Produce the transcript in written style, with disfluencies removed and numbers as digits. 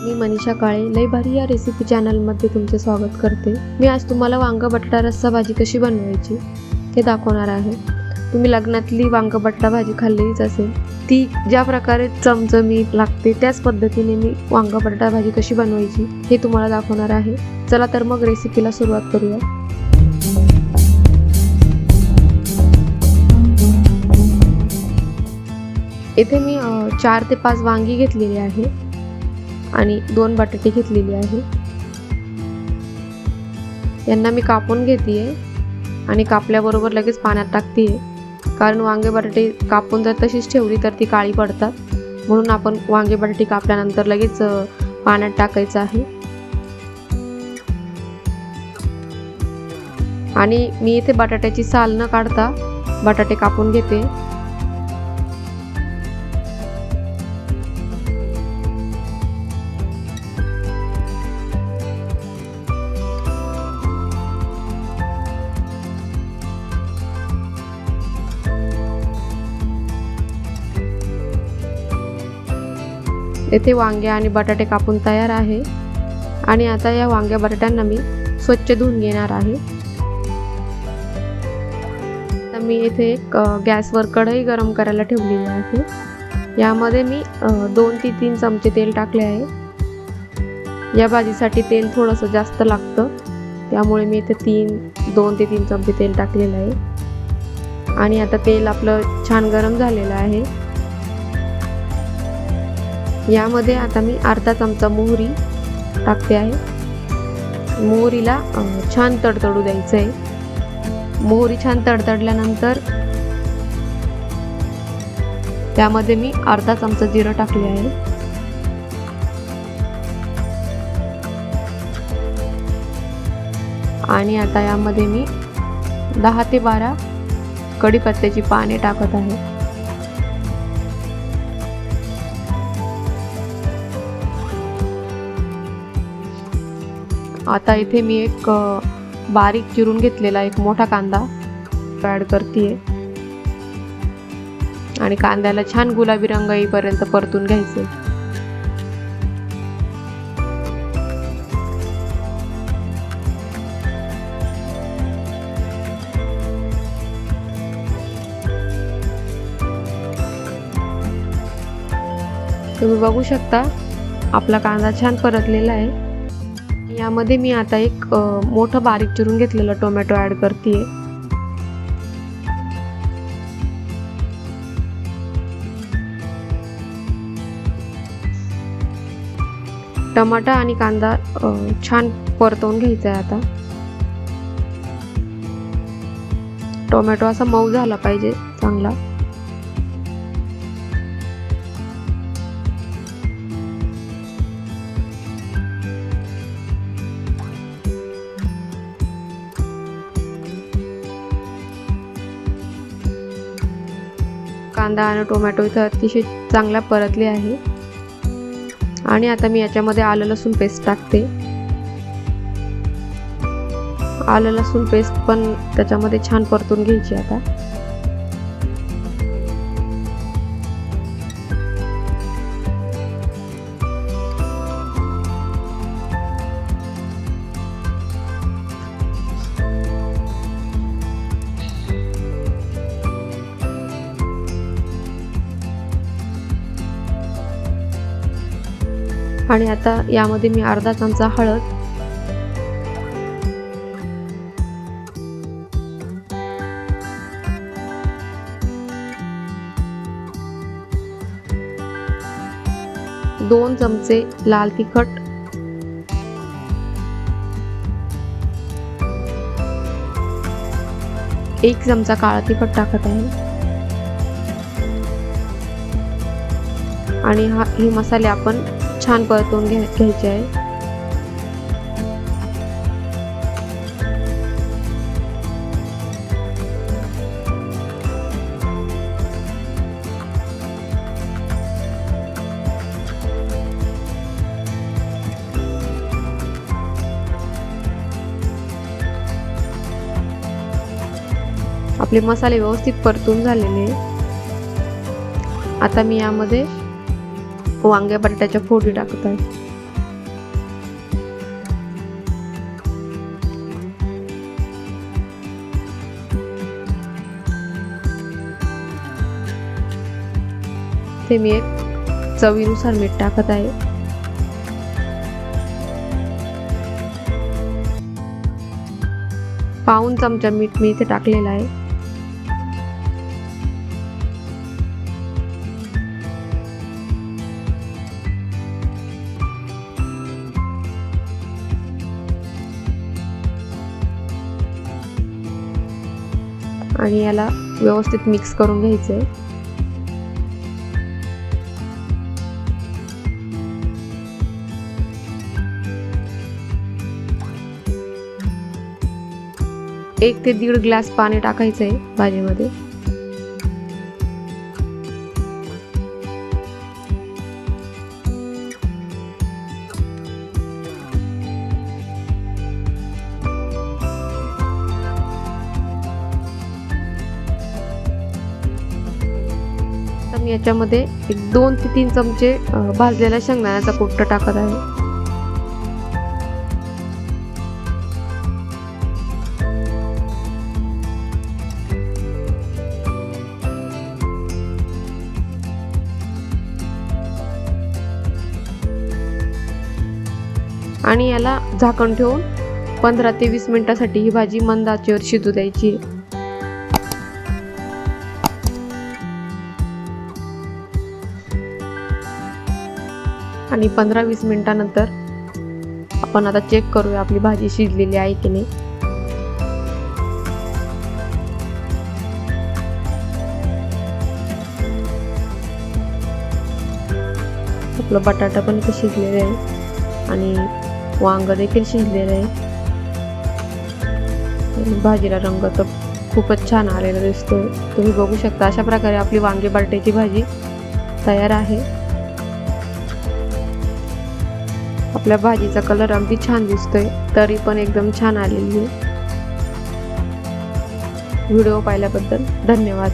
मी मनीषा काळे library या recipe चॅनलमध्ये तुमचे स्वागत करते। मी आज तुम्हाला वांग बटाटा रस्सा भाजी कशी बनवायची ते दाखवणार आहे। तुम्ही लग्नातली वांग बटाटा भाजी खाल्लीच असेल, ती ज्या प्रकारे चमचमीत लागते त्याच पद्धतीने मी वांग बटाटा भाजी कशी बनवायची हे तुम्हाला दाखवणार आहे। चला तर मग रेसिपीला सुरुवात करूया। इथे मी 4 ते 5 वांगी घेतलेली आहे आणि 2 बटाटे घेतलेले आहे। यांना मी कापून घेतेय आणि कापल्याबरोबर लगेच पाण्यात टाकतेय, कारण वांगे बटाटे कापून जर तशीच ठेवली तर ती काळी पडतात, म्हणून आपण वांगे बटाटे कापल्यानंतर लगेच पाण्यात टाकायचं आहे। आणि मी इथे बटाट्याची साल न काढता बटाटे कापून घेते। येथे वांगे आणि बटाटे कापून तयार आहे आणि आता या वांग्या बटाट्यांना मी स्वच्छ धुवून घेणार आहे। आता मी येथे गॅसवर कढई गरम करायला ठेवलेली आहे। यामध्ये मी 2 ते 3 चमचे तेल टाकले आहे। या भाजीसाठी तेल थोडंसं जास्त लागतं, त्यामुळे मी इथे 2 ते 3 चमचे तेल टाकलेलं आहे। आणि आता तेल आपलं छान गरम झालेलं आहे। यामध्ये आता मी अर्धा चमचा मोहरी टाकते आहे। मोहरीला छान तडतडू द्यायचं आहे। मोहरी छान तडतडल्यानंतर त्यामध्ये मी अर्धा चमचा जिरं टाकले आहे। आणि आता यामध्ये मी 10 ते 12 कढीपत्त्याची पाने टाकत आहे। आता इथे मी एक बारीक चिरून घेतलेला एक मोठा कांदा ॲड करतेय आणि कांद्याला छान गुलाबी रंग येईपर्यंत परतून घ्यायचे। तुम्ही बघू शकता आपला कांदा छान परतलेला आहे। यामध्ये मी आता एक मोठं बारीक चिरून घेतलेलं टोमॅटो ॲड करतेय। टमाटा आणि कांदा छान परतवून घ्यायचा आहे। आता टोमॅटो असा मऊ झाला पाहिजे चांगला। कांदा आणि टोमॅटो इथं अतिशय चांगला परतले आहे। आणि आता मी याच्यामध्ये आलं लसूण पेस्ट टाकते। आलं लसूण पेस्ट पण त्याच्यामध्ये छान परतून घ्यायची। आता आणि आता यामध्ये मी अर्धा चमचा हळद, दोन चमचे लाल तिखट, 1 चमचा काळा तिखट टाकत आहे। आणि हे मसाले आपण छान परतून घ्यायचे आहे। आपले मसाले व्यवस्थित परतून झालेले। आता मी यामध्ये वांग्या बटाट्याच्या फोडी टाकत आहे। इथे मी एक चवीनुसार मीठ टाकत आहे. पाऊण चमचा मीठ मी इथे टाकलेलं आहे. आणि याला व्यवस्थित मिक्स करून घ्यायचं आहे. एक ते 1.5 ग्लास पाणी टाकायचं आहे भाजीमध्ये. मी याच्यामध्ये एक 2 ते 3 चमचे भाजलेला शेंगदाण्याचा कूट टाकत आहे. आणि याला झाकण ठेवून 15 ते 20 मिनिटांसाठी ही भाजी मंद आचेवर शिजू द्यायची. आणि 15-20 मिनिटांनंतर आपण आता चेक करूया आपली भाजी शिजलेली आहे की नाही. आपलं बटाटा पण इथे शिजलेलं आहे आणि वांग देखील शिजलेलं आहे. भाजीला रंग तर खूपच छान आलेला दिसतोय. तुम्ही बघू शकता अशा प्रकारे आपली वांगी बटाट्याची भाजी तयार आहे. आपल्या भाजीचा कलर अगदी छान दिसतोय, तरी पण एकदम छान आलेली आहे. व्हिडिओ पाहिल्याबद्दल धन्यवाद.